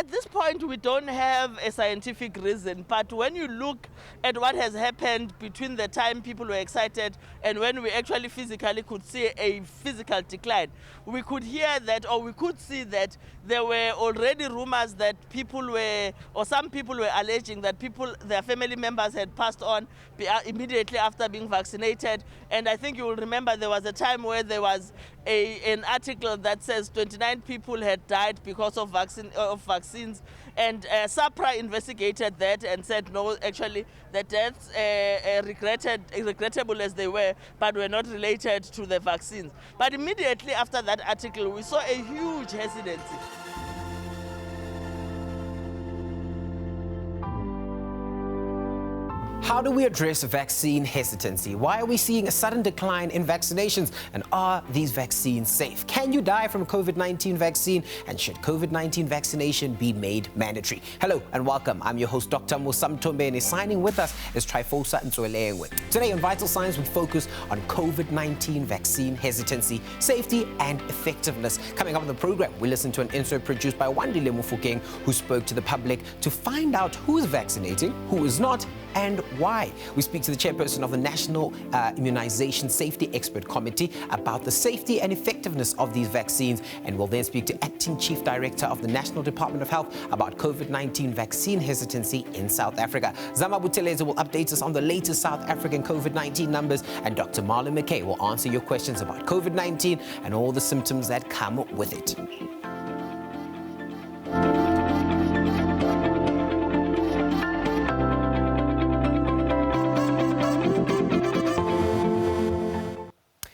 at this point, we don't have a scientific reason, but when you look at what has happened between the time people were excited and when we actually physically could see a physical decline, we could hear that, or we could see that there were already rumors that people were, or some people were alleging that their family members had passed on immediately after being vaccinated. And I think you will remember there was a time where there was an article that says 29 people had died because of vaccines, and SAPRA investigated that and said no, actually the deaths, regrettable as they were, but were not related to the vaccines. But immediately after that article, we saw a huge hesitancy. How do we address vaccine hesitancy? Why are we seeing a sudden decline in vaccinations? And are these vaccines safe? Can you die from a COVID-19 vaccine? And should COVID-19 vaccination be made mandatory? Hello and welcome. I'm your host, Dr. Mosamtombene. Signing with us is Trifosa Ntsoelengwe. Today on Vital Signs, we focus on COVID-19 vaccine hesitancy, safety and effectiveness. Coming up on the program, we listen to an insert produced by Wandile Mufokeng, who spoke to the public to find out who is vaccinating, who is not, and why. We speak to the chairperson of the National Immunization Safety Expert Committee about the safety and effectiveness of these vaccines, and we'll then speak to Acting Chief Director of the National Department of Health about COVID-19 vaccine hesitancy in South Africa. Zama Buthelezi will update us on the latest South African COVID-19 numbers, and Dr. Marlon McKay will answer your questions about COVID-19 and all the symptoms that come with it.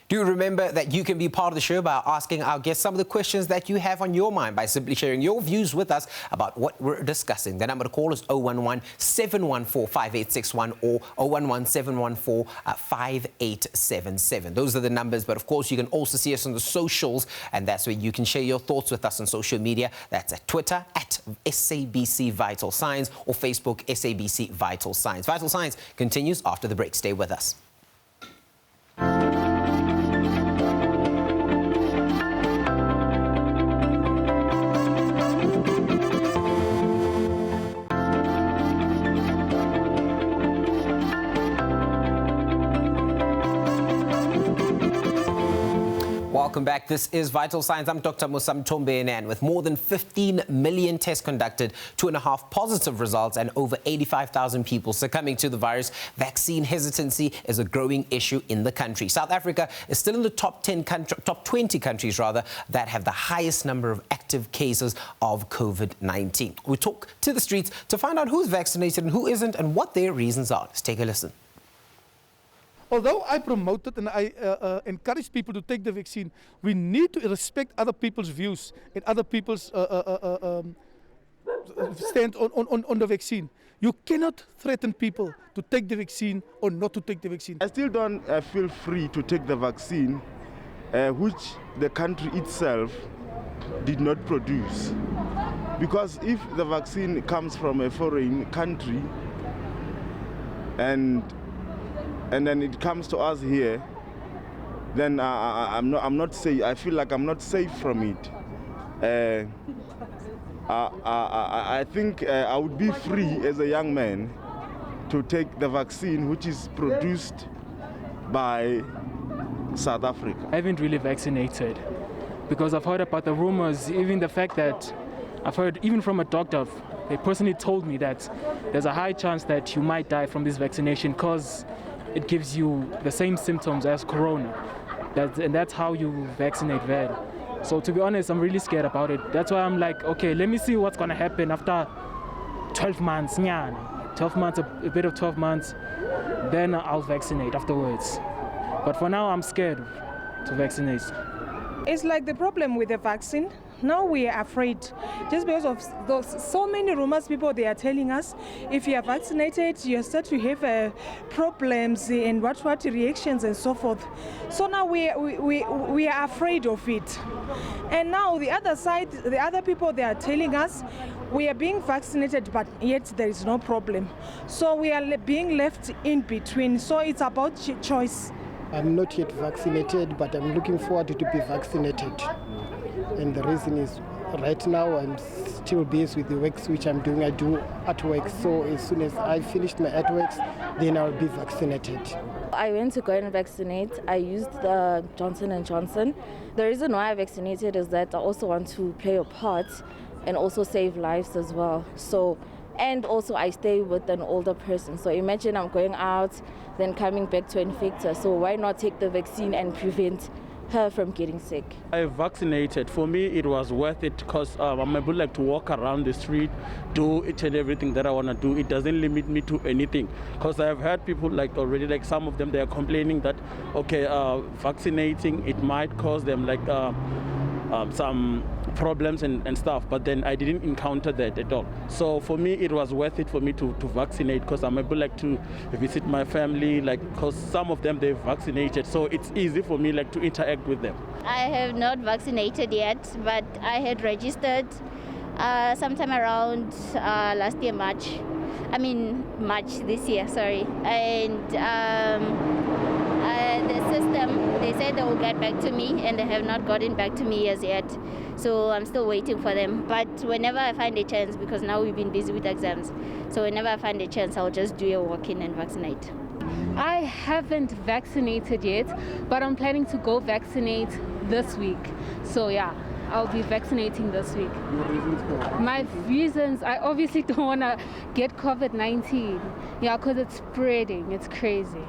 Do remember that you can be part of the show by asking our guests some of the questions that you have on your mind by simply sharing your views with us about what we're discussing. The number to call is 011-714-5861 or 011-714-5877. Those are the numbers, but of course you can also see us on the socials, and that's where you can share your thoughts with us on social media. That's at Twitter, at SABC Vital Signs, or Facebook, SABC Vital Signs. Vital Signs continues after the break. Stay with us. Welcome back. This is Vital Signs. I'm Dr. Mosamtombene, and with more than 15 million tests conducted, 2.5 positive results, and over 85,000 people succumbing to the virus, vaccine hesitancy is a growing issue in the country. South Africa is still in the top 20 countries that have the highest number of active cases of COVID-19. We talk to the streets to find out who's vaccinated and who isn't and what their reasons are. Let's take a listen. Although I promote it and I encourage people to take the vaccine, we need to respect other people's views and other people's stand on the vaccine. You cannot threaten people to take the vaccine or not to take the vaccine. I still don't feel free to take the vaccine, which the country itself did not produce. Because if the vaccine comes from a foreign country and then it comes to us here, then I'm not safe. I feel like I'm not safe from it. I think I would be free as a young man to take the vaccine which is produced by South Africa. I haven't really vaccinated because I've heard about the rumors, even the fact that I've heard even from a doctor, they personally told me that there's a high chance that you might die from this vaccination because it gives you the same symptoms as corona. And that's how you vaccinate well. So to be honest, I'm really scared about it. That's why I'm like, okay, let me see what's gonna happen after 12 months, 12 months, a bit of 12 months, then I'll vaccinate afterwards. But for now, I'm scared to vaccinate. It's like the problem with the vaccine. Now we are afraid just because of those so many rumors people they are telling us. If you are vaccinated, you start to have problems and what reactions and so forth. So now we are afraid of it. And now the other side, the other people they are telling us we are being vaccinated, but yet there is no problem. So we are being left in between. So it's about choice. I'm not yet vaccinated, but I'm looking forward to be vaccinated. And the reason is right now I'm still busy with the works which I'm doing. I do artwork, so as soon as I finish my artworks, then I'll be vaccinated. I went to go and vaccinate. I used the Johnson & Johnson. The reason why I vaccinated is that I also want to play a part and also save lives as well. And also I stay with an older person. So imagine I'm going out, then coming back to infect her. So why not take the vaccine and prevent her from getting sick? I vaccinated. For me, it was worth it because I'm able to walk around the street, do each and everything that I want to do. It doesn't limit me to anything. Because I've heard people already, some of them, they are complaining that, okay, vaccinating, it might cause them some problems and stuff, but then I didn't encounter that at all. So for me, it was worth it for me to vaccinate because I'm able to visit my family, because some of them they've vaccinated, so it's easy for me to interact with them. I have not vaccinated yet, but I had registered sometime around last year, March this year, sorry. And the system, they said they will get back to me, and they have not gotten back to me as yet. So I'm still waiting for them. But whenever I find a chance, because now we've been busy with exams, so whenever I find a chance, I'll just do a walk-in and vaccinate. I haven't vaccinated yet, but I'm planning to go vaccinate this week. So yeah, I'll be vaccinating this week. Your reasons for? My reasons, I obviously don't want to get COVID-19. Yeah, because it's spreading. It's crazy.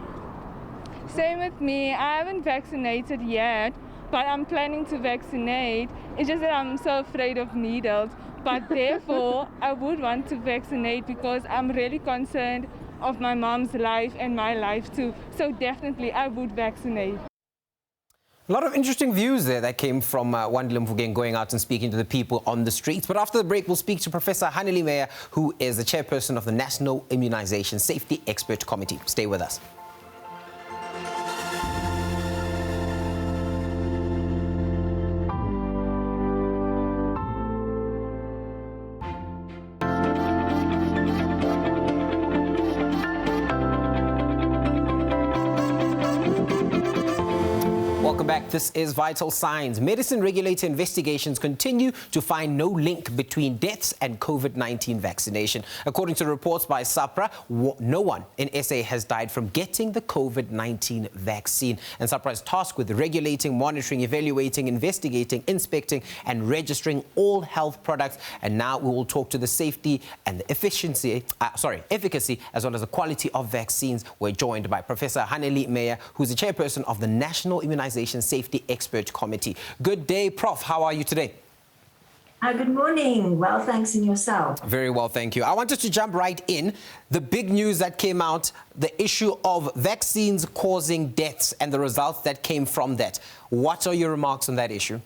Same with me. I haven't vaccinated yet, but I'm planning to vaccinate. It's just that I'm so afraid of needles. But therefore, I would want to vaccinate because I'm really concerned of my mom's life and my life too. So definitely, I would vaccinate. A lot of interesting views there that came from Wandile Mvugeng going out and speaking to the people on the streets. But after the break, we'll speak to Professor Hannelie Meyer, who is the chairperson of the National Immunization Safety Expert Committee. Stay with us. Welcome back. This is Vital Signs. Medicine regulator investigations continue to find no link between deaths and COVID-19 vaccination. According to reports by SAPRA, no one in SA has died from getting the COVID-19 vaccine. And SAPRA is tasked with regulating, monitoring, evaluating, investigating, inspecting and registering all health products. And now we will talk to the safety and the efficacy as well as the quality of vaccines. We're joined by Professor Hannelie Meyer, who's the chairperson of the National Immunization Safety Expert Committee. Good day, Prof. How are you today? Good morning. Well, thanks, and yourself? Very well, thank you. I wanted to jump right in. The big news that came out, the issue of vaccines causing deaths and the results that came from that. What are your remarks on that issue?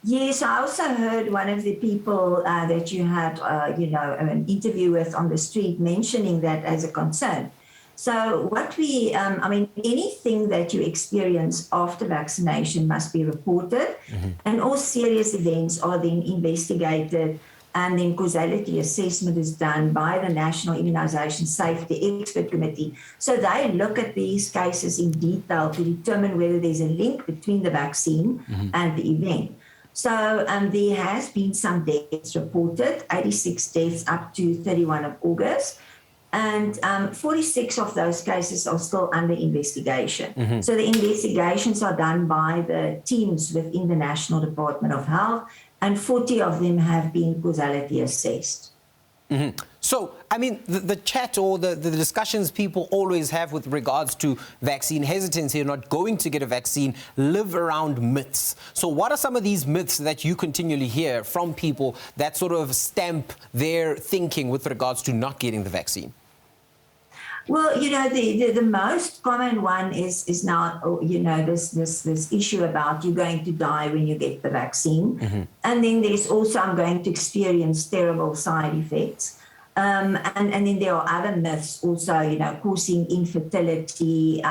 Yes, I also heard one of the people that you had, an interview with on the street mentioning that as a concern. So what anything that you experience after vaccination must be reported, and all serious events are then investigated, and then causality assessment is done by the National Immunization Safety Expert Committee. So they look at these cases in detail to determine whether there's a link between the vaccine and the event. So there has been some deaths reported, 86 deaths up to 31 of August. And 46 of those cases are still under investigation. So the investigations are done by the teams within the National Department of Health, and 40 of them have been causality assessed. So, the chat or the discussions people always have with regards to vaccine hesitancy or not going to get a vaccine live around myths. So what are some of these myths that you continually hear from people that sort of stamp their thinking with regards to not getting the vaccine? Well, the most common one is now, this issue about you're going to die when you get the vaccine. And then there's also, I'm going to experience terrible side effects. And then there are other myths also, causing infertility,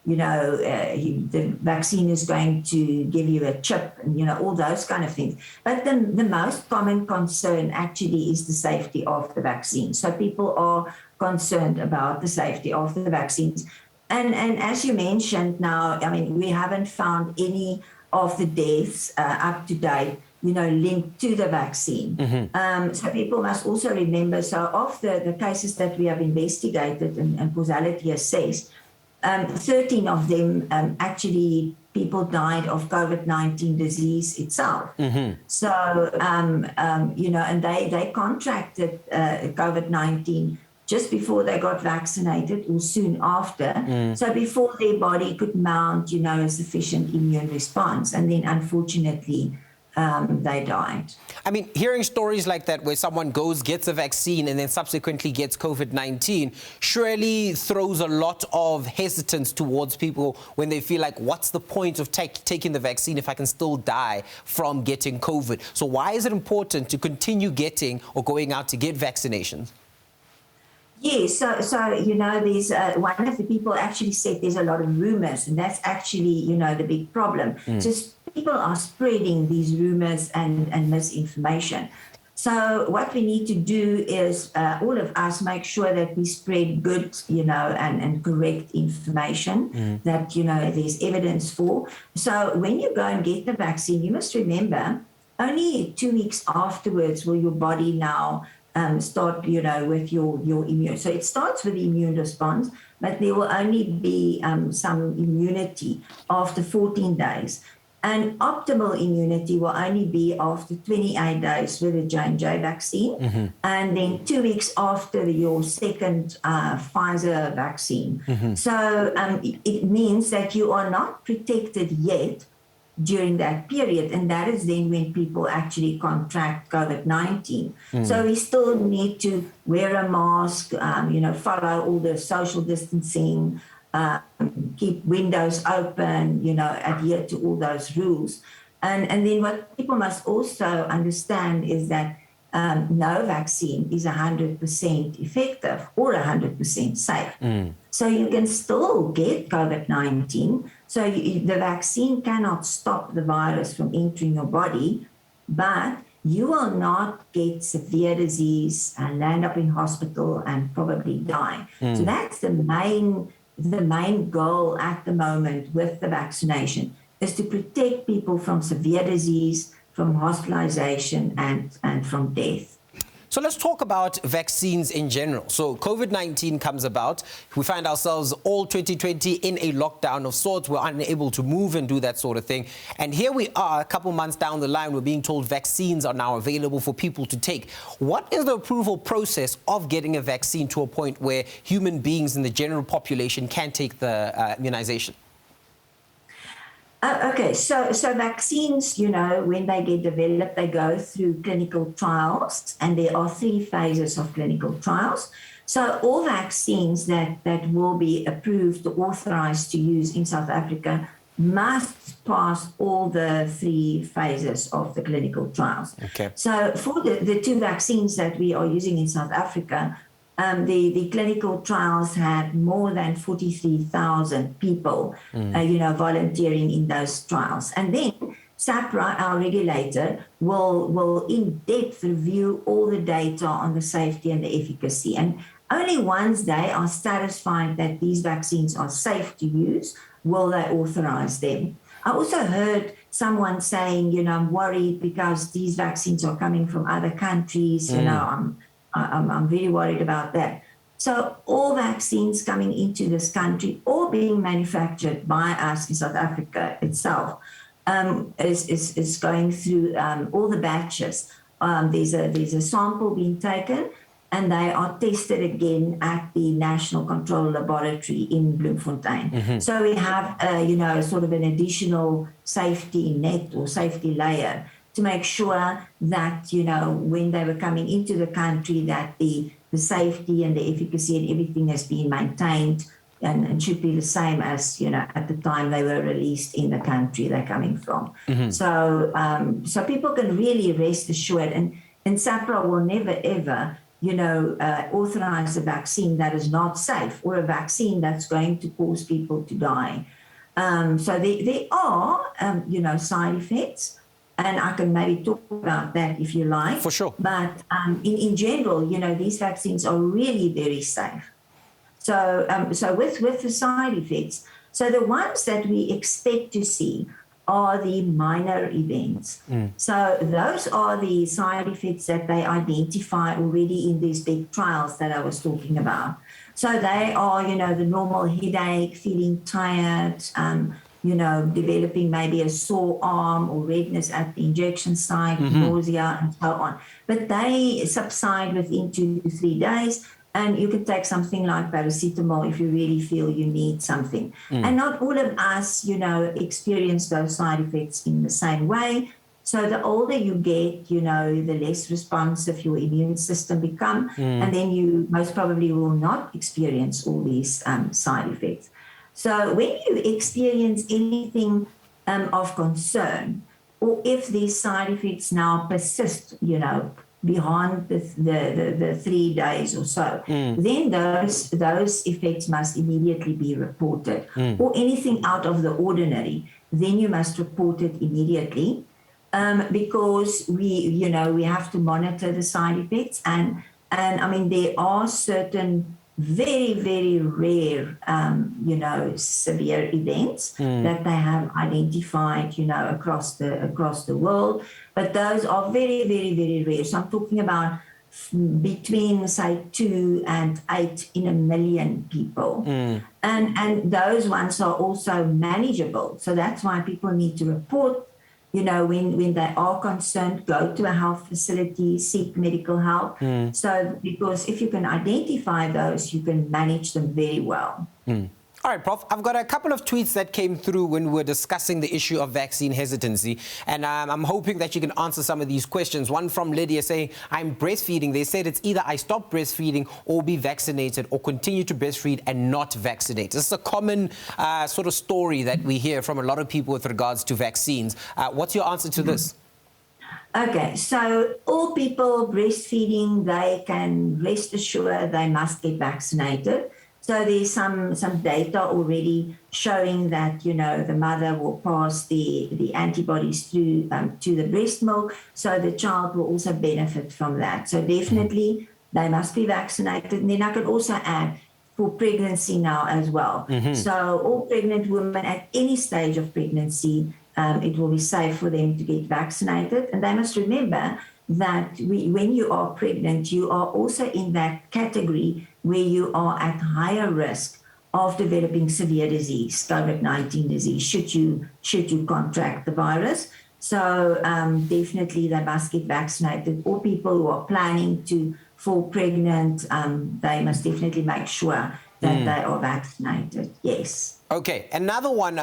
the vaccine is going to give you a chip, and, all those kind of things. But the most common concern actually is the safety of the vaccine. So people are concerned about the safety of the vaccines. And as you mentioned now, we haven't found any of the deaths up to date linked to the vaccine. So people must also remember, so of the cases that we have investigated and causality assessed, 13 of them actually people died of COVID-19 disease itself. So, and they contracted COVID-19 just before they got vaccinated or soon after. So before their body could mount, a sufficient immune response. And then unfortunately, they died. I mean, hearing stories like that where someone gets a vaccine and then subsequently gets COVID-19 surely throws a lot of hesitance towards people when they feel like, what's the point of taking the vaccine if I can still die from getting COVID? So why is it important to continue getting or going out to get vaccinations? Yes, so there's one of the people actually said there's a lot of rumors, and that's actually, the big problem. Just people are spreading these rumors and misinformation. So what we need to do is all of us make sure that we spread good, and correct information that, there's evidence for. So when you go and get the vaccine, you must remember only 2 weeks afterwards will your body now start, with your immune. So it starts with the immune response, but there will only be some immunity after 14 days. And optimal immunity will only be after 28 days with the J&J vaccine, and then 2 weeks after your second Pfizer vaccine. So it means that you are not protected yet during that period, and that is then when people actually contract COVID-19. So we still need to wear a mask, follow all the social distancing, keep windows open, adhere to all those rules. And then what people must also understand is that no vaccine is 100% effective or 100% safe. So you can still get COVID-19. So the vaccine cannot stop the virus from entering your body, but you will not get severe disease and land up in hospital and probably die. So that's the main goal at the moment with the vaccination, is to protect people from severe disease, from hospitalization, and from death. So let's talk about vaccines in general. So COVID-19 comes about. We find ourselves all 2020 in a lockdown of sorts. We're unable to move and do that sort of thing. And here we are, a couple months down the line, we're being told vaccines are now available for people to take. What is the approval process of getting a vaccine to a point where human beings in the general population can take the immunization? Okay, so vaccines, when they get developed, they go through clinical trials, and there are 3 phases of clinical trials. So all vaccines that will be approved or authorized to use in South Africa must pass all the 3 phases of the clinical trials. Okay. So for the 2 vaccines that we are using in South Africa, the clinical trials had more than 43,000 people, volunteering in those trials. And then SAPRA, our regulator, will in depth review all the data on the safety and the efficacy. And only once they are satisfied that these vaccines are safe to use, will they authorize them. I also heard someone saying, I'm worried because these vaccines are coming from other countries, I'm very worried about that. So all vaccines coming into this country or being manufactured by us in South Africa itself is going through all the batches. There's a sample being taken, and they are tested again at the National Control Laboratory in Bloemfontein. So we have, sort of an additional safety net or safety layer to make sure that, when they were coming into the country, that the safety and the efficacy and everything has been maintained and should be the same as, at the time they were released in the country they're coming from. So people can really rest assured, and SAPRA will never, ever, authorize a vaccine that is not safe or a vaccine that's going to cause people to die. So there are, side effects. And I can maybe talk about that if you like. For sure. But in general, these vaccines are really very safe. So with the side effects, so the ones that we expect to see are the minor events. So those are the side effects that they identify already in these big trials that I was talking about. So they are, the normal headache, feeling tired, developing maybe a sore arm or redness at the injection site, nausea, and so on. But they subside within 2 to 3 days. And you can take something like paracetamol if you really feel you need something. And not all of us, experience those side effects in the same way. So the older you get, the less responsive your immune system become. And then you most probably will not experience all these side effects. So when you experience anything of concern, or if these side effects now persist, beyond the 3 days or so, then those effects must immediately be reported. Or anything out of the ordinary, then you must report it immediately, because we have to monitor the side effects. And I mean, there are certain very, very rare, severe events that they have identified, across the world. But those are very, very, very rare. So I'm talking about between, say, 2 and 8 in a million people. And those ones are also manageable. So that's why people need to report, when they are concerned, go to a health facility, seek medical help. So, because if you can identify those, you can manage them very well. All right, Prof, I've got a couple of tweets that came through when we were discussing the issue of vaccine hesitancy, and I'm hoping that you can answer some of these questions. One from Lydia saying, I'm breastfeeding. They said it's either I stop breastfeeding or be vaccinated, or continue to breastfeed and not vaccinate. This is a common sort of story that we hear from a lot of people with regards to vaccines. What's your answer to this? Okay, so all people breastfeeding, they can rest assured they must get vaccinated. So there's some data already showing that, the mother will pass the antibodies through to the breast milk, so the child will also benefit from that. So definitely they must be vaccinated. And then I could also add for pregnancy now as well. So all pregnant women at any stage of pregnancy, it will be safe for them to get vaccinated. And they must remember that when you are pregnant, you are also in that category where you are at higher risk of developing severe disease, COVID-19 disease, should you contract the virus. So definitely they must get vaccinated. All people who are planning to fall pregnant, they must definitely make sure that they are vaccinated, yes. Okay, another one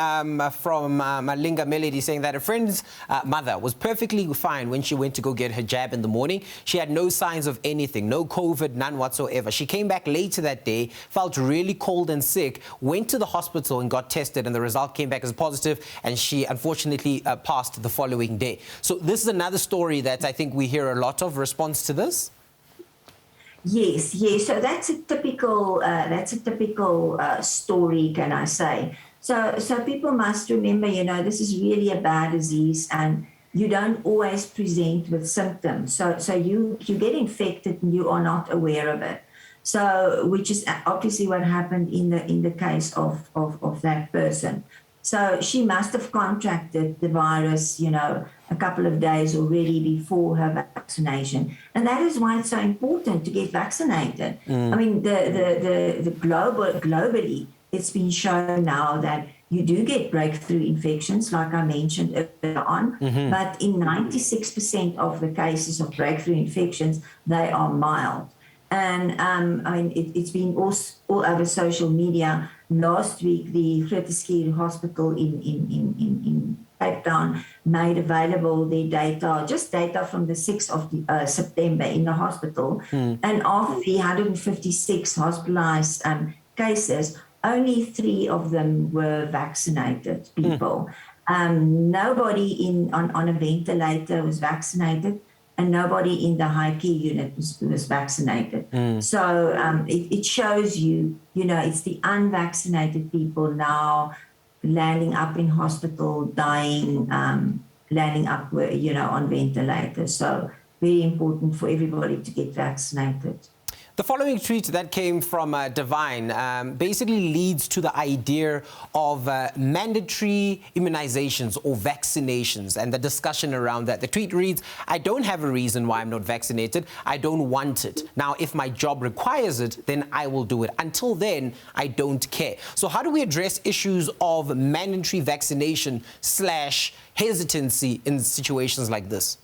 from Malinga Melody saying that a friend's mother was perfectly fine when she went to go get her jab in the morning. She had no signs of anything, no COVID, none whatsoever. She came back later that day, felt really cold and sick, went to the hospital and got tested, and the result came back as positive, and she unfortunately passed the following day. So this is another story that I think we hear a lot of. Response to this? Yes. So that's a typical story, can I say? So people must remember, this is really a bad disease, and you don't always present with symptoms. So you get infected and you are not aware of it. So which is obviously what happened in the case of that person. So she must have contracted the virus, a couple of days already before her vaccination. And that is why it's so important to get vaccinated. I mean, globally, it's been shown now that you do get breakthrough infections, like I mentioned earlier on, but in 96% of the cases of breakthrough infections, they are mild. And I mean, it's been all over social media. Last week, the Groote Hospital in Cape Town made available their data, just data from the 6th of September in the hospital. And of the 156 hospitalized cases, only 3 of them were vaccinated people. Nobody on a ventilator was vaccinated, and nobody in the high care unit was vaccinated. So it shows you, it's the unvaccinated people now landing up in hospital, dying, landing up, on ventilators. So very important for everybody to get vaccinated. The following tweet that came from Divine basically leads to the idea of mandatory immunizations or vaccinations and the discussion around that. The tweet reads, "I don't have a reason why I'm not vaccinated. I don't want it. Now, if my job requires it, then I will do it. Until then, I don't care." So how do we address issues of mandatory vaccination / hesitancy in situations like this?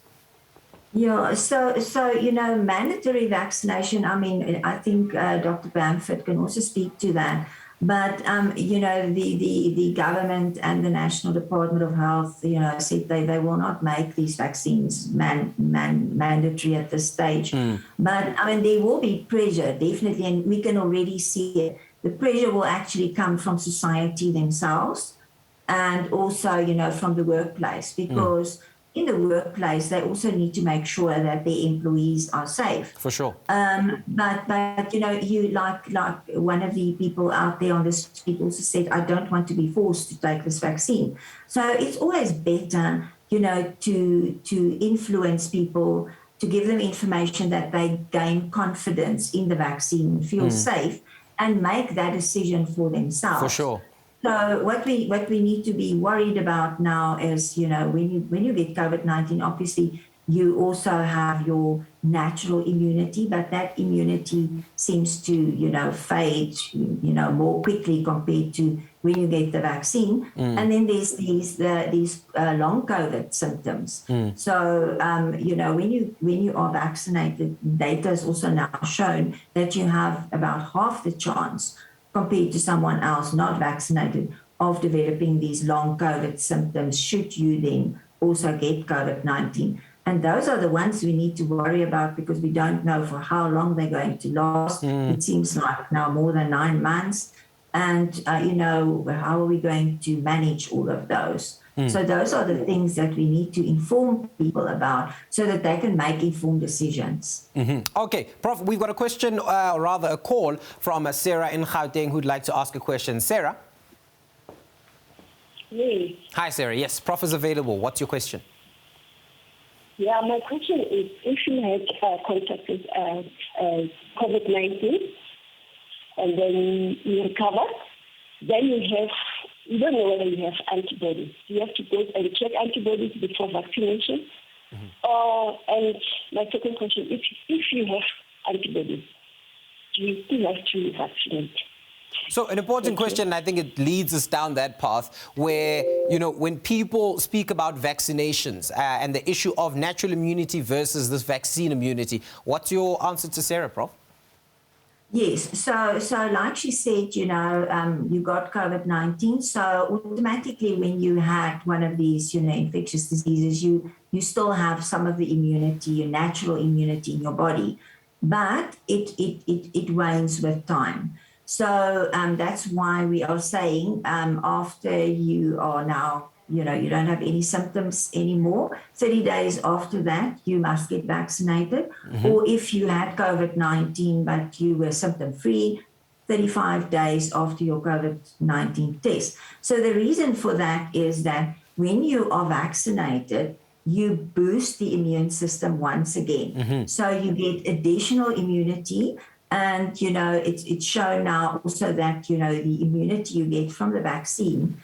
Yeah, so mandatory vaccination, I mean, I think Dr. Bamford can also speak to that. But, the government and the National Department of Health, said they will not make these vaccines mandatory at this stage. But, I mean, there will be pressure, definitely, and we can already see it. The pressure will actually come from society themselves and also, from the workplace, because in the workplace, they also need to make sure that their employees are safe. For sure. But you like one of the people out there on the street also said, "I don't want to be forced to take this vaccine." So it's always better, to influence people, to give them information that they gain confidence in the vaccine, feel safe, and make that decision for themselves. For sure. So what we need to be worried about now is, when you get COVID-19, obviously you also have your natural immunity, but that immunity seems to, fade, more quickly compared to when you get the vaccine. And then there's these long COVID symptoms. So, when you are vaccinated, data has also now shown that you have about half the chance compared to someone else not vaccinated of developing these long COVID symptoms should you then also get COVID-19. And those are the ones we need to worry about because we don't know for how long they're going to last. It seems like now more than 9 months. And, how are we going to manage all of those? So those are the things that we need to inform people about so that they can make informed decisions. Okay, Prof, we've got a question, or rather a call from Sarah in Gauteng who'd like to ask a question. Sarah? Yes. Hi, Sarah. Yes, Prof is available. What's your question? Yeah, my question is, if you had contact with COVID-19 and then you recover, then you don't know whether you have antibodies. You have to go and check antibodies before vaccination. And my second question, if you have antibodies, do you still have to vaccinate? So an important question, I think it leads us down that path where, when people speak about vaccinations and the issue of natural immunity versus this vaccine immunity, what's your answer to Sarah, Prof? Yes, so like she said, you got COVID-19, so automatically when you had one of these, infectious diseases, you still have some of the immunity, your natural immunity in your body, but it wanes with time. So that's why we are saying after you are now, you don't have any symptoms anymore, 30 days after that, you must get vaccinated. Or if you had COVID-19, but you were symptom-free, 35 days after your COVID-19 test. So the reason for that is that when you are vaccinated, you boost the immune system once again. So you get additional immunity. And, it's shown now also that, the immunity you get from the vaccine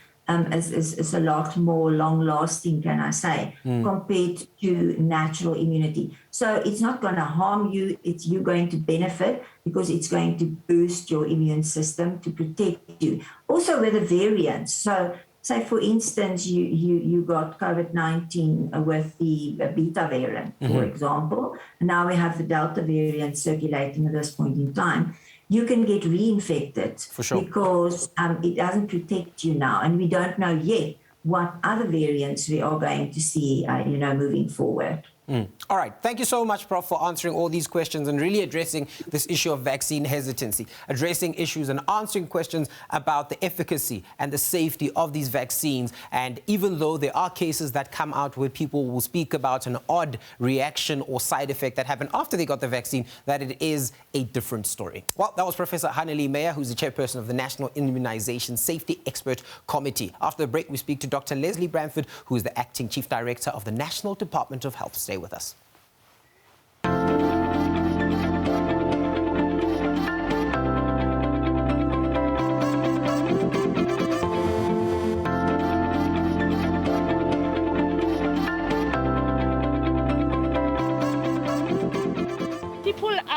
is a lot more long-lasting, can I say, compared to natural immunity. So it's not going to harm you. You're going to benefit because it's going to boost your immune system to protect you. Also with the variants. So say, for instance, you got COVID-19 with the beta variant, for example. Now we have the Delta variant circulating at this point in time. You can get reinfected because it doesn't protect you now. And we don't know yet what other variants we are going to see, moving forward. All right. Thank you so much, Prof, for answering all these questions and really addressing this issue of vaccine hesitancy, addressing issues and answering questions about the efficacy and the safety of these vaccines. And even though there are cases that come out where people will speak about an odd reaction or side effect that happened after they got the vaccine, that it is a different story. Well, that was Professor Hannelie Meyer, who's the chairperson of the National Immunization Safety Expert Committee. After the break, we speak to Dr. Leslie Bramford, who is the acting chief director of the National Department of Health. Stay with us.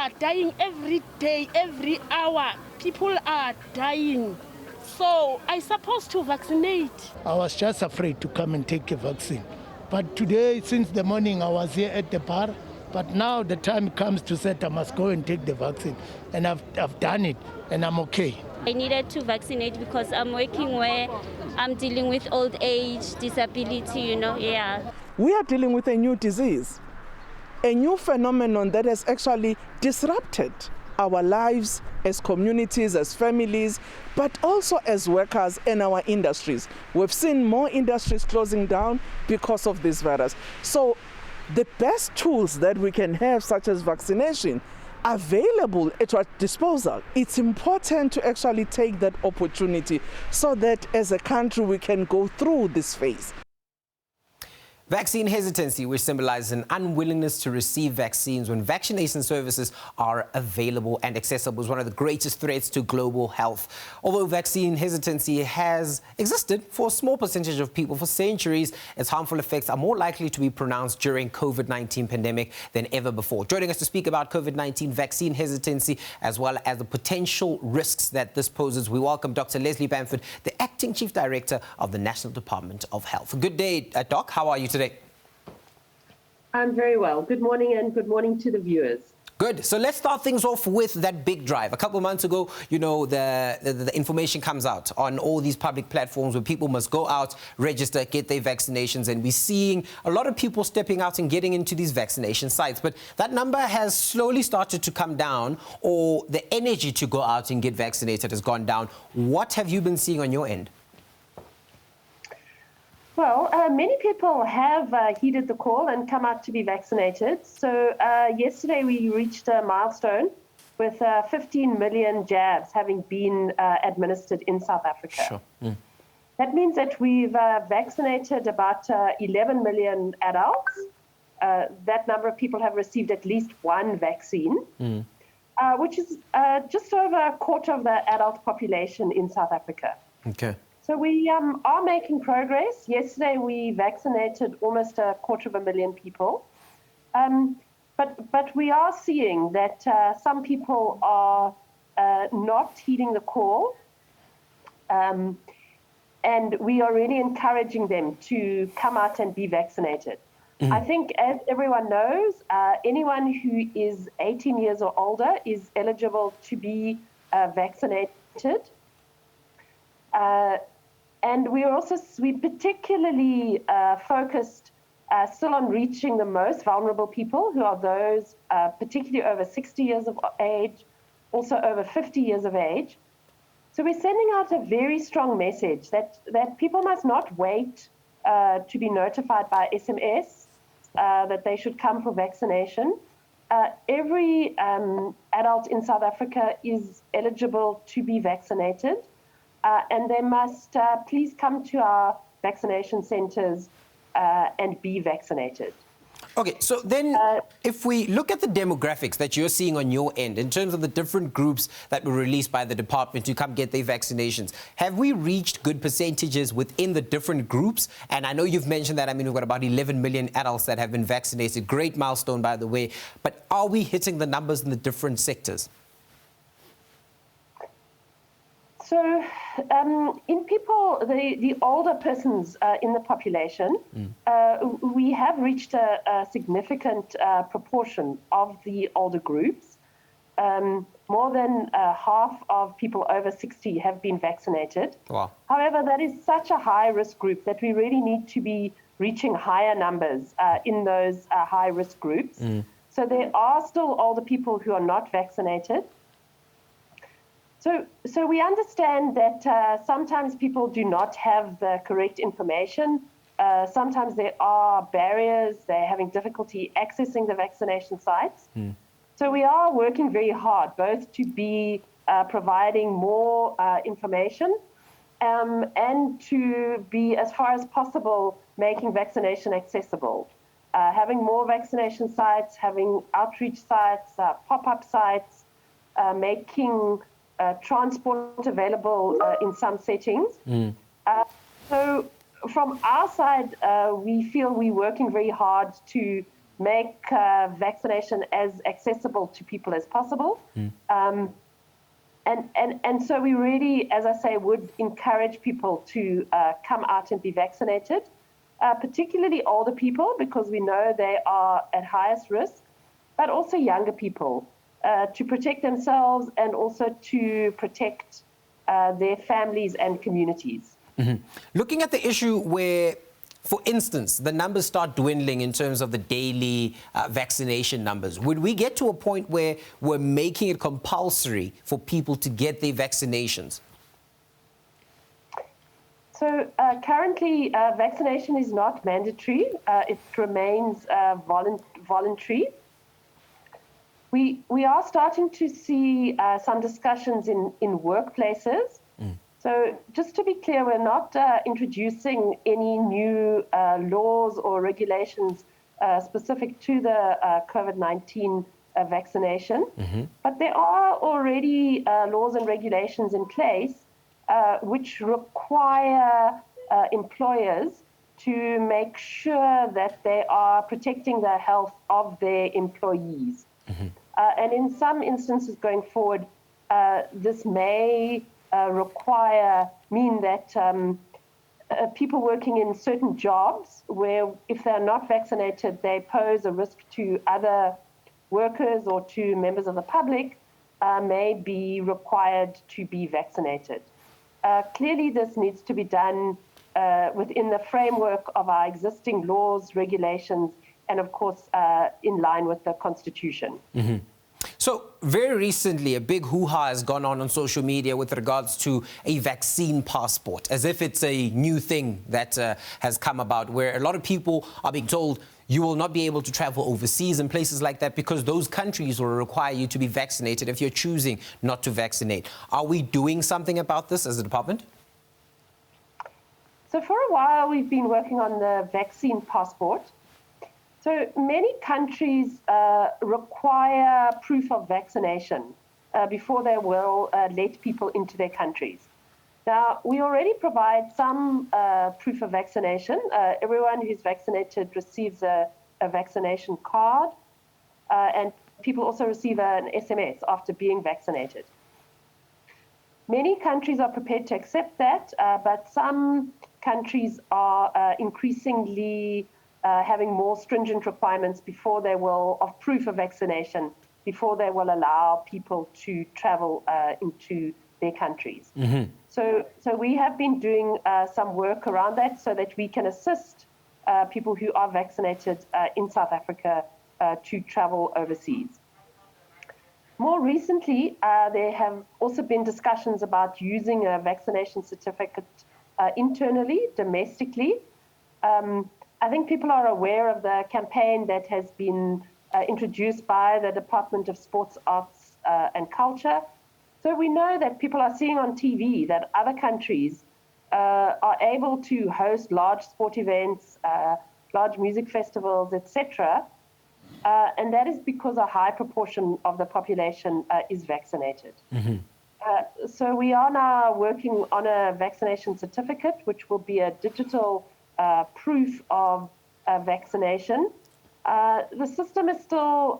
are dying every day, every hour. People are dying. So I'm supposed to vaccinate. I was just afraid to come and take a vaccine. But today, since the morning, I was here at the bar. But now the time comes to say I must go and take the vaccine. And I've done it, and I'm okay. I needed to vaccinate because I'm working where I'm dealing with old age, disability, yeah. We are dealing with a new disease, a new phenomenon that has actually disrupted our lives as communities, as families, but also as workers in our industries. We've seen more industries closing down because of this virus. So the best tools that we can have, such as vaccination, available at our disposal. It's important to actually take that opportunity so that as a country we can go through this phase. Vaccine hesitancy, which symbolizes an unwillingness to receive vaccines when vaccination services are available and accessible, is one of the greatest threats to global health. Although vaccine hesitancy has existed for a small percentage of people for centuries, its harmful effects are more likely to be pronounced during COVID-19 pandemic than ever before. Joining us to speak about COVID-19 vaccine hesitancy, as well as the potential risks that this poses, we welcome Dr. Leslie Bamford, the Acting Chief Director of the National Department of Health. Good day, Doc. How are you today? I'm very well. Good morning, and good morning to the viewers. Good. So let's start things off with that big drive. A couple of months ago, the information comes out on all these public platforms where people must go out, register, get their vaccinations, and we're seeing a lot of people stepping out and getting into these vaccination sites. But that number has slowly started to come down, or the energy to go out and get vaccinated has gone down. What have you been seeing on your end? Well, many people have heeded the call and come out to be vaccinated. So yesterday we reached a milestone with 15 million jabs having been administered in South Africa. Sure. Mm. That means that we've vaccinated about 11 million adults. That number of people have received at least one vaccine, which is just over a quarter of the adult population in South Africa. Okay. So we are making progress. Yesterday we vaccinated almost 250,000 people. But we are seeing that some people are not heeding the call. And we are really encouraging them to come out and be vaccinated. I think, as everyone knows, anyone who is 18 years or older is eligible to be vaccinated. And we particularly focused still on reaching the most vulnerable people, who are those particularly over 60 years of age, also over 50 years of age. So we're sending out a very strong message that people must not wait to be notified by SMS that they should come for vaccination. Every adult in South Africa is eligible to be vaccinated. And they must please come to our vaccination centers and be vaccinated. Okay, so then if we look at the demographics that you're seeing on your end, in terms of the different groups that were released by the department to come get their vaccinations, have we reached good percentages within the different groups? And I know you've mentioned that, we've got about 11 million adults that have been vaccinated. Great milestone, by the way. But are we hitting the numbers in the different sectors? So in people, the older persons in the population, we have reached a significant proportion of the older groups. More than half of people over 60 have been vaccinated. Wow. However, that is such a high-risk group that we really need to be reaching higher numbers in those high-risk groups. So there are still older people who are not vaccinated. So we understand that sometimes people do not have the correct information. Sometimes there are barriers. They're having difficulty accessing the vaccination sites. So we are working very hard, both to be providing more information and to be, as far as possible, making vaccination accessible. Having more vaccination sites, having outreach sites, pop-up sites, making transport available in some settings. So from our side, we feel we're working very hard to make vaccination as accessible to people as possible. And so we really, as I say, would encourage people to come out and be vaccinated, particularly older people, because we know they are at highest risk, but also younger people, to protect themselves and also to protect their families and communities. Looking at the issue where, for instance, the numbers start dwindling in terms of the daily vaccination numbers, would we get to a point where we're making it compulsory for people to get their vaccinations? So currently, vaccination is not mandatory. It remains voluntary. We are starting to see some discussions in workplaces. So just to be clear, we're not introducing any new laws or regulations specific to the COVID-19 vaccination. But there are already laws and regulations in place which require employers to make sure that they are protecting the health of their employees. And in some instances going forward, this may mean that people working in certain jobs where if they're not vaccinated, they pose a risk to other workers or to members of the public, may be required to be vaccinated. Clearly, this needs to be done within the framework of our existing laws, regulations, and of course, in line with the Constitution. So very recently, a big hoo-ha has gone on social media with regards to a vaccine passport, as if it's a new thing that has come about, where a lot of people are being told you will not be able to travel overseas and places like that because those countries will require you to be vaccinated if you're choosing not to vaccinate. Are we doing something about this as a department? So for a while, we've been working on the vaccine passport. So many countries require proof of vaccination before they will let people into their countries. Now, we already provide some proof of vaccination. Everyone who's vaccinated receives a vaccination card, and people also receive an SMS after being vaccinated. Many countries are prepared to accept that, but some countries are increasingly having more stringent requirements of proof of vaccination before they will allow people to travel into their countries. So we have been doing some work around that so that we can assist people who are vaccinated in South Africa to travel overseas. More recently, there have also been discussions about using a vaccination certificate internally, domestically. I think people are aware of the campaign that has been introduced by the Department of Sports, Arts and Culture. So we know that people are seeing on TV that other countries are able to host large sport events, large music festivals, etc. And that is because a high proportion of the population is vaccinated. So we are now working on a vaccination certificate, which will be a digital proof of vaccination. The system is still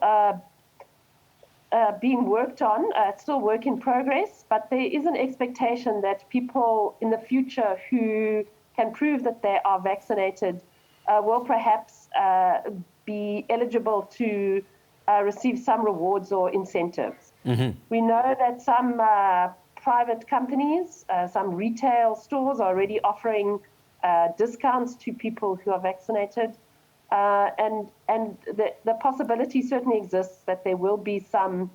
being worked on. It's still work in progress, but there is an expectation that people in the future who can prove that they are vaccinated will perhaps be eligible to receive some rewards or incentives. We know that some private companies, some retail stores are already offering discounts to people who are vaccinated. And the possibility certainly exists that there will be some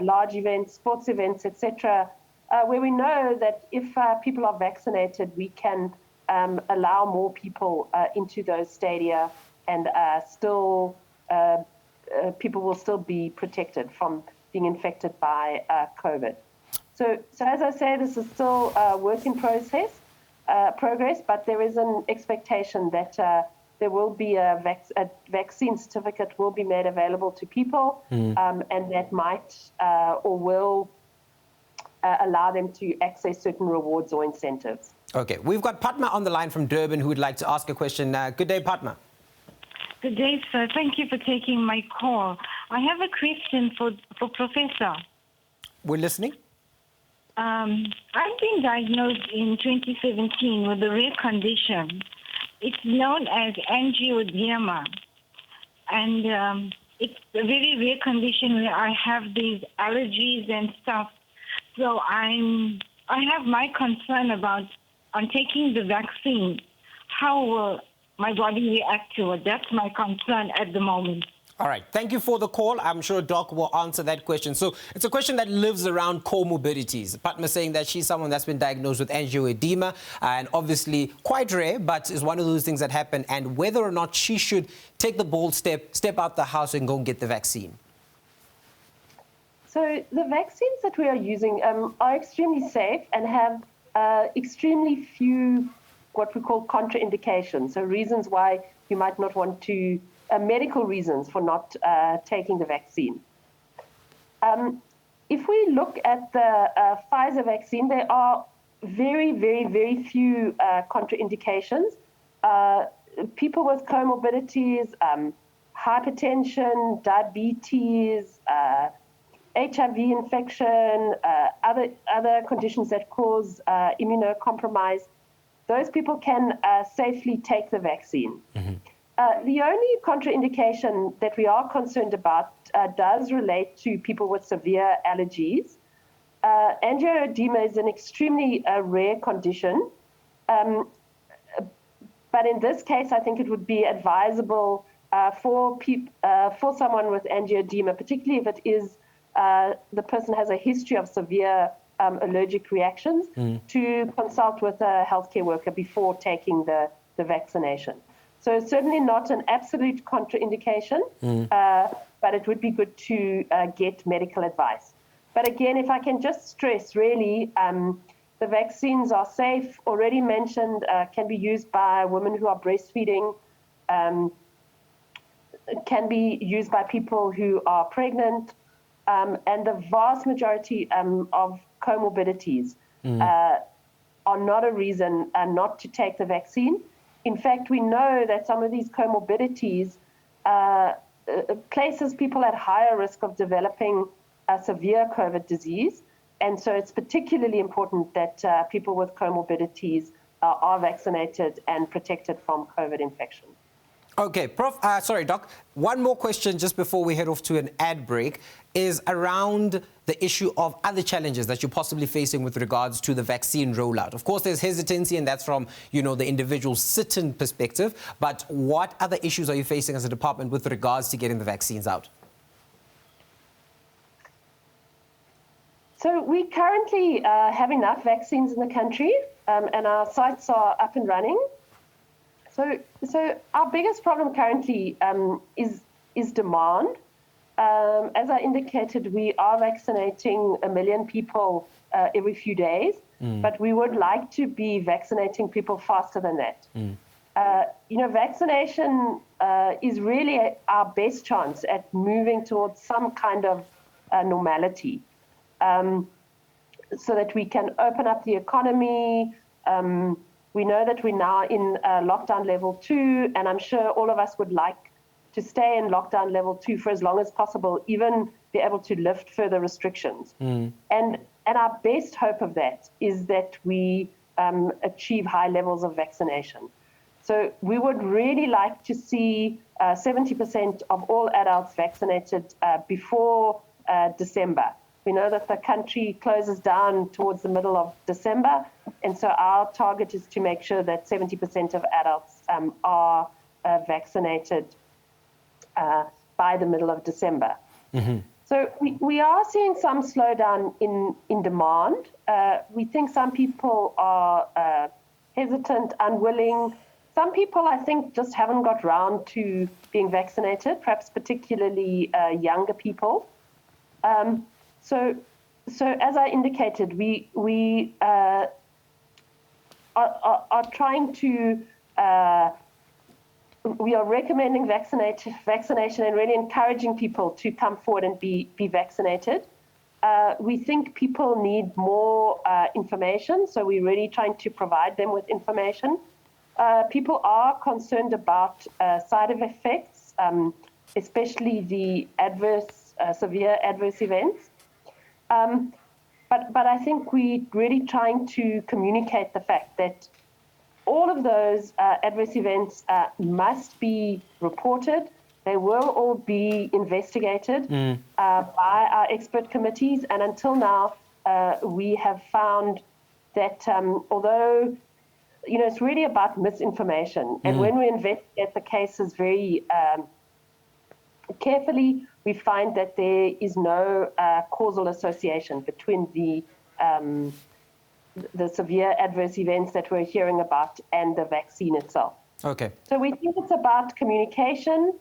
large events, sports events, etc., where we know that if people are vaccinated, we can allow more people into those stadia, and still people will still be protected from being infected by COVID. So as I say, this is still a work in progress, but there is an expectation that there will be a vaccine certificate will be made available to people, and that might or will allow them to access certain rewards or incentives. Okay, we've got Padma on the line from Durban who would like to ask a question. Good day, Padma. Good day, sir. Thank you for taking my call. I have a question for Professor. We're listening. I've been diagnosed in 2017 with a rare condition. It's known as angioedema. And it's a very rare condition where I have these allergies and stuff. So I have my concern about on taking the vaccine. How will my body react to it? That's my concern at the moment. All right. Thank you for the call. I'm sure Doc will answer that question. So it's a question that lives around comorbidities. Padma saying that she's someone that's been diagnosed with angioedema and obviously quite rare, but is one of those things that happen, and whether or not she should take the bold step out the house and go and get the vaccine. So the vaccines that we are using are extremely safe and have extremely few what we call contraindications, so reasons why you might not want to, medical reasons for not taking the vaccine. If we look at the Pfizer vaccine, there are very, very, very few contraindications. People with comorbidities, hypertension, diabetes, HIV infection, other conditions that cause immunocompromise, those people can safely take the vaccine. Mm-hmm. The only contraindication that we are concerned about does relate to people with severe allergies. Angioedema is an extremely rare condition. But in this case, I think it would be advisable for someone with angioedema, particularly if it is the person has a history of severe allergic reactions, to consult with a healthcare worker before taking the vaccination. So certainly not an absolute contraindication, but it would be good to get medical advice. But again, if I can just stress, really, the vaccines are safe, already mentioned, can be used by women who are breastfeeding, can be used by people who are pregnant, and the vast majority of comorbidities are not a reason not to take the vaccine. In fact, we know that some of these comorbidities places people at higher risk of developing a severe COVID disease. And so it's particularly important that people with comorbidities are vaccinated and protected from COVID infection. Okay, Prof, sorry, Doc. One more question just before we head off to an ad break is around the issue of other challenges that you're possibly facing with regards to the vaccine rollout. Of course, there's hesitancy, and that's from, the individual citizen perspective. But what other issues are you facing as a department with regards to getting the vaccines out? So we currently have enough vaccines in the country, and our sites are up and running. So our biggest problem currently is demand. As I indicated, we are vaccinating 1 million people every few days, but we would like to be vaccinating people faster than that. Vaccination is really our best chance at moving towards some kind of normality, so that we can open up the economy. We know that we're now in lockdown level 2, and I'm sure all of us would like to stay in lockdown level 2 for as long as possible, even be able to lift further restrictions. And our best hope of that is that we achieve high levels of vaccination. So we would really like to see 70% of all adults vaccinated before December. We know that the country closes down towards the middle of December, and so our target is to make sure that 70% of adults are vaccinated by the middle of December. So we are seeing some slowdown in demand. We think some people are hesitant, unwilling. Some people, I think, just haven't got round to being vaccinated, perhaps particularly younger people. So as I indicated, we are trying to, we are recommending vaccination and really encouraging people to come forward and be vaccinated. We think people need more information, so we're really trying to provide them with information. people are concerned about side effects, especially the severe adverse events. But I think we're really trying to communicate the fact that all of those adverse events must be reported. They will all be investigated by our expert committees. And until now, we have found that although, it's really about misinformation. And when we investigate the cases very carefully, we find that there is no causal association between the severe adverse events that we're hearing about and the vaccine itself. Okay. So we think it's about communication.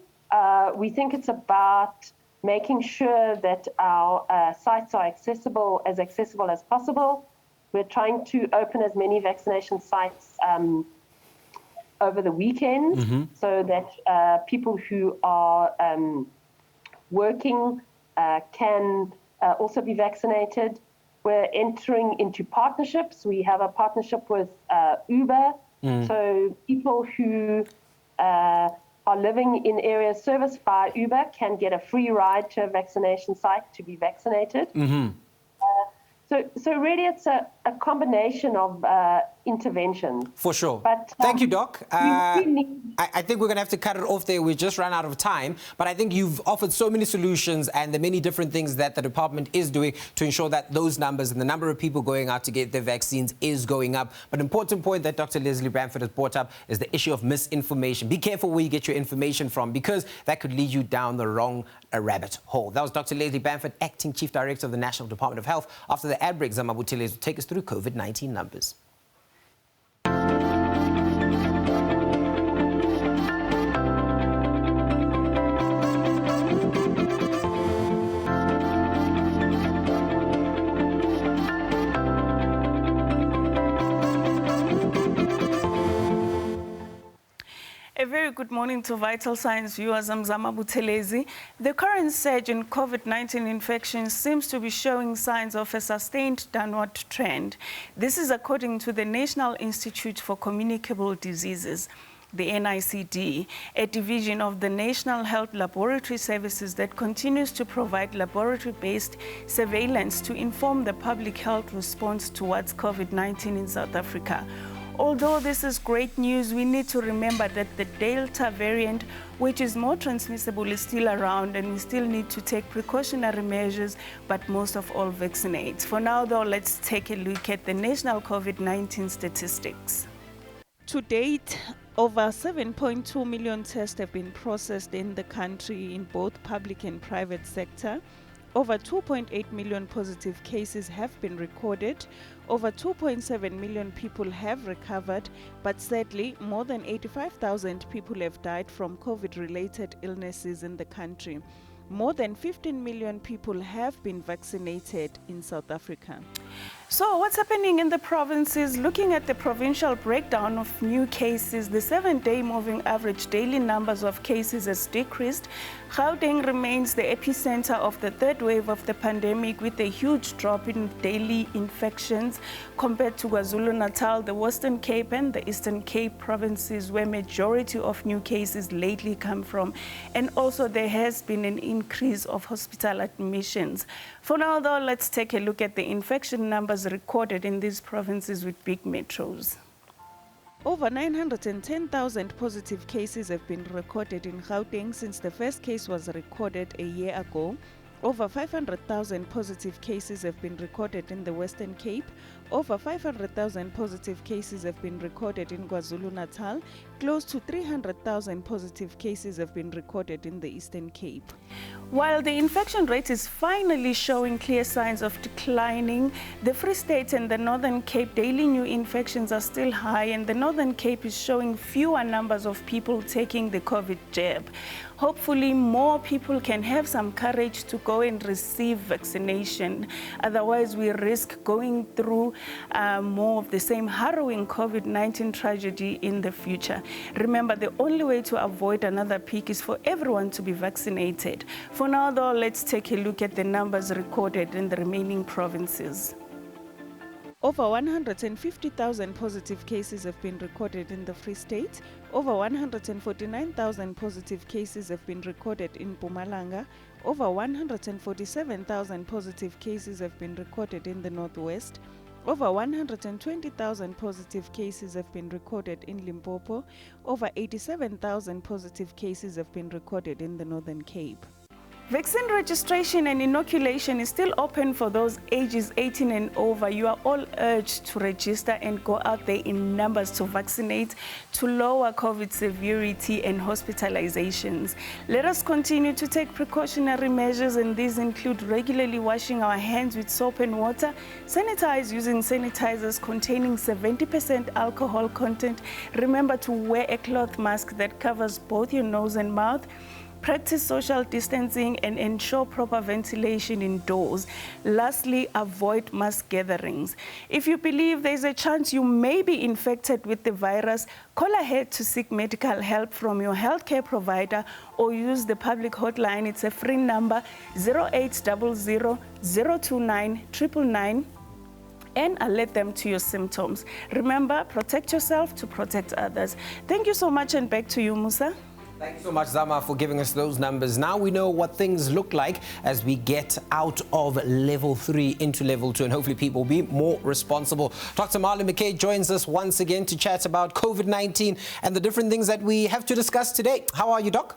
We think it's about making sure that our sites are accessible as possible. We're trying to open as many vaccination sites over the weekend so that people who are working can also be vaccinated. We're entering into partnerships. We have a partnership with Uber. So people who are living in areas serviced by Uber can get a free ride to a vaccination site to be vaccinated. So really it's a combination of interventions. For sure. But, thank you, Doc. I think we're going to have to cut it off there. We just ran out of time. But I think you've offered so many solutions and the many different things that the department is doing to ensure that those numbers and the number of people going out to get their vaccines is going up. But an important point that Dr. Leslie Bamford has brought up is the issue of misinformation. Be careful where you get your information from, because that could lead you down the wrong rabbit hole. That was Dr. Leslie Bamford, Acting Chief Director of the National Department of Health. After the ad break, Zama Buthelezi will take us through COVID-19 numbers. A very good morning to Vital Signs viewers. I'm Zama Buthelezi. The current surge in COVID-19 infections seems to be showing signs of a sustained downward trend. This is according to the National Institute for Communicable Diseases, the NICD, a division of the National Health Laboratory Services that continues to provide laboratory-based surveillance to inform the public health response towards COVID-19 in South Africa. Although this is great news, we need to remember that the Delta variant, which is more transmissible, is still around, and we still need to take precautionary measures, but most of all vaccinate. For now, though, let's take a look at the national COVID-19 statistics. To date, over 7.2 million tests have been processed in the country in both public and private sector. Over 2.8 million positive cases have been recorded. Over 2.7 million people have recovered, but sadly, more than 85,000 people have died from COVID-related illnesses in the country. More than 15 million people have been vaccinated in South Africa. So what's happening in the provinces? Looking at the provincial breakdown of new cases, the 7-day moving average daily numbers of cases has decreased. Gauteng remains the epicenter of the third wave of the pandemic, with a huge drop in daily infections compared to KwaZulu-Natal, the Western Cape and the Eastern Cape provinces, where majority of new cases lately come from. And also there has been an increase of hospital admissions. For now, though, let's take a look at the infection numbers recorded in these provinces with big metros. Over 910,000 positive cases have been recorded in Gauteng since the first case was recorded a year ago. Over 500,000 positive cases have been recorded in the Western Cape. Over 500,000 positive cases have been recorded in KwaZulu-Natal. Close to 300,000 positive cases have been recorded in the Eastern Cape. While the infection rate is finally showing clear signs of declining, the Free State and the Northern Cape daily new infections are still high, and the Northern Cape is showing fewer numbers of people taking the COVID jab. Hopefully more people can have some courage to go and receive vaccination. Otherwise, we risk going through more of the same harrowing COVID-19 tragedy in the future. Remember, the only way to avoid another peak is for everyone to be vaccinated. For now, though, let's take a look at the numbers recorded in the remaining provinces. Over 150,000 positive cases have been recorded in the Free State. Over 149,000 positive cases have been recorded in Mpumalanga. Over 147,000 positive cases have been recorded in the Northwest. Over 120,000 positive cases have been recorded in Limpopo. Over 87,000 positive cases have been recorded in the Northern Cape. Vaccine registration and inoculation is still open for those ages 18 and over. You are all urged to register and go out there in numbers to vaccinate to lower COVID severity and hospitalizations. Let us continue to take precautionary measures, and these include regularly washing our hands with soap and water, sanitize using sanitizers containing 70% alcohol content. Remember to wear a cloth mask that covers both your nose and mouth. Practice social distancing and ensure proper ventilation indoors. Lastly, avoid mass gatherings. If you believe there's a chance you may be infected with the virus, call ahead to seek medical help from your healthcare provider or use the public hotline. It's a free number, 0800 029 999, and alert them to your symptoms. Remember, protect yourself to protect others. Thank you so much, and back to you, Musa. Thank you so much, Zama, for giving us those numbers. Now we know what things look like as we get out of level 3 into level 2, and hopefully people will be more responsible. Dr. Marlon McKay joins us once again to chat about COVID-19 and the different things that we have to discuss today. How are you, Doc?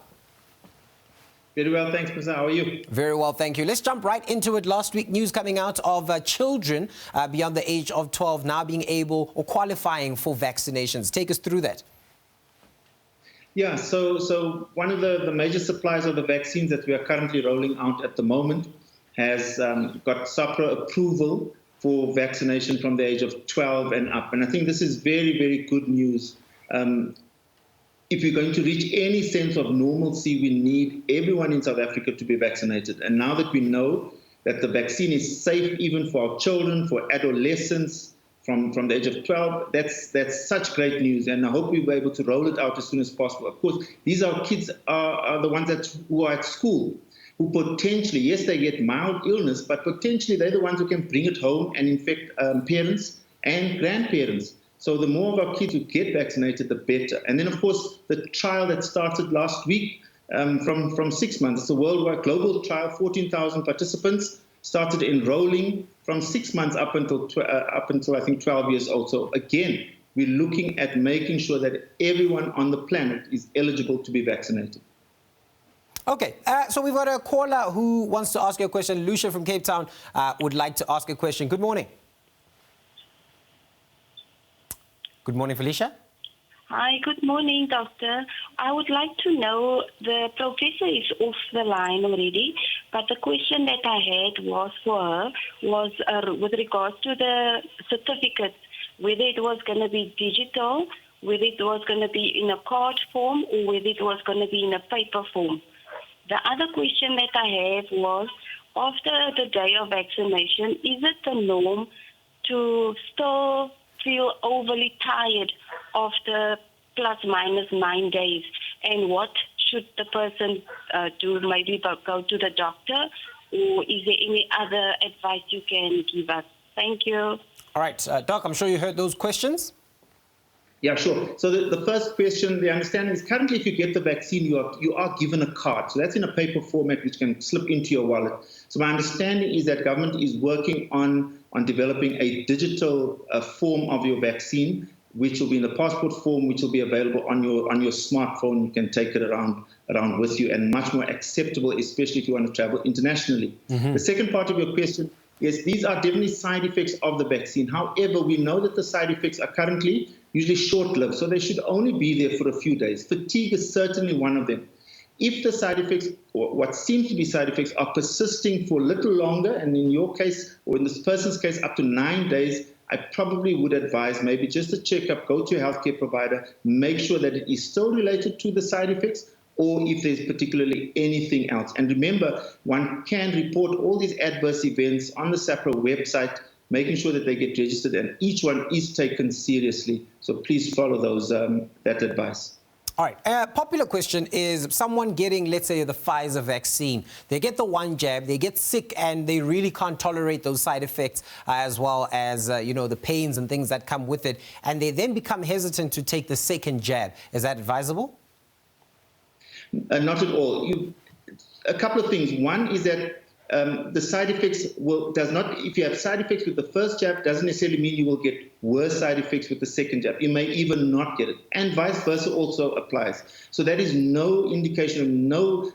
Very well, thanks, Mr. How are you? Very well, thank you. Let's jump right into it. Last week, news coming out of children beyond the age of 12 now being able or qualifying for vaccinations. Take us through that. Yeah, so one of the major suppliers of the vaccines that we are currently rolling out at the moment has got SAPRA approval for vaccination from the age of 12 and up. And I think this is very, very good news. If we're going to reach any sense of normalcy, we need everyone in South Africa to be vaccinated. And now that we know that the vaccine is safe even for our children, for adolescents, from the age of 12, that's such great news, and I hope we'll be able to roll it out as soon as possible. Of course, these are kids are the ones who are at school, who potentially, yes, they get mild illness, but potentially they're the ones who can bring it home and infect parents and grandparents. So the more of our kids who get vaccinated, the better. And then, of course, the trial that started last week from 6 months, it's a worldwide global trial, 14,000 participants, started enrolling from 6 months up until I think 12 years old. So again, we're looking at making sure that everyone on the planet is eligible to be vaccinated. Okay, so we've got a caller who wants to ask you a question. Lucia from Cape Town would like to ask a question. Good morning. Good morning, Felicia. Hi, good morning, Doctor. I would like to know, the professor is off the line already, but the question that I had was for her was with regards to the certificates, whether it was going to be digital, whether it was going to be in a card form, or whether it was going to be in a paper form. The other question that I have was, after the day of vaccination, is it the norm to still feel overly tired after plus minus 9 days? And what should the person do? Maybe go to the doctor, or is there any other advice you can give us? Thank you. All right, Doc, I'm sure you heard those questions. Yeah, sure. So the first question, the understanding is currently if you get the vaccine, you are given a card. So that's in a paper format which can slip into your wallet. So my understanding is that government is working on developing a digital form of your vaccine, which will be in the passport form, which will be available on your smartphone. You can take it around with you, and much more acceptable, especially if you want to travel internationally. The second part of your question, yes, these are definitely side effects of the vaccine. However, we know that the side effects are currently usually short-lived, so they should only be there for a few days. Fatigue is certainly one of them. If the side effects, or what seems to be side effects, are persisting for a little longer, and in your case, or in this person's case, up to 9 days, I probably would advise maybe just a checkup, go to your healthcare provider, make sure that it is still related to the side effects, or if there's particularly anything else. And remember, one can report all these adverse events on the SAPRA website, making sure that they get registered, and each one is taken seriously. So please follow that advice. All right, popular question is someone getting, let's say, the Pfizer vaccine. They get the one jab, they get sick, and they really can't tolerate those side effects as well as, the pains and things that come with it. And they then become hesitant to take the second jab. Is that advisable? Not at all. A couple of things. One is that the side effects if you have side effects with the first jab, doesn't necessarily mean you will get worse side effects with the second jab. You may even not get it, and vice versa also applies. So that is no indication of no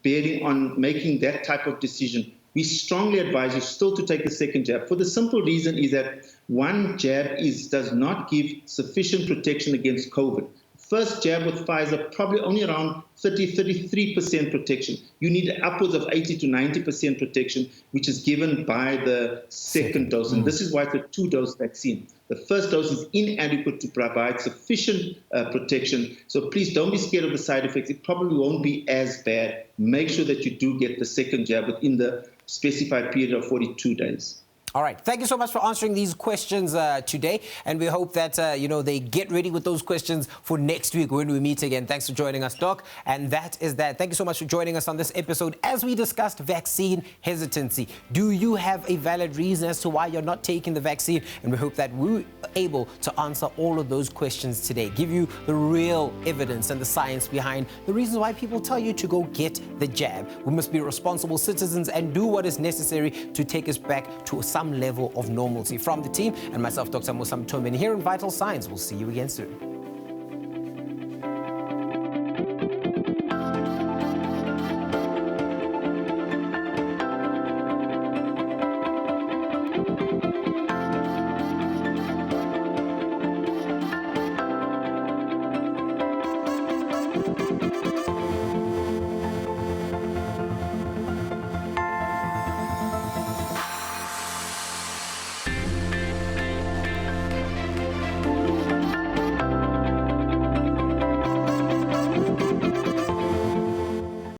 bearing on making that type of decision. We strongly advise you still to take the second jab for the simple reason is that one jab does not give sufficient protection against COVID. First jab with Pfizer, probably only around 33% protection. You need upwards of 80 to 90% protection, which is given by the second dose. And this is why it's a 2-dose vaccine. The first dose is inadequate to provide sufficient protection. So please don't be scared of the side effects. It probably won't be as bad. Make sure that you do get the second jab within the specified period of 42 days. All right. Thank you so much for answering these questions today. And we hope that, they get ready with those questions for next week when we meet again. Thanks for joining us, Doc. And that is that. Thank you so much for joining us on this episode as we discussed vaccine hesitancy. Do you have a valid reason as to why you're not taking the vaccine? And we hope that we're able to answer all of those questions today, give you the real evidence and the science behind the reasons why people tell you to go get the jab. We must be responsible citizens and do what is necessary to take us back to some level of normalcy. From the team and myself, Dr. Musam Tomeni, here in Vital Signs. We'll see you again soon.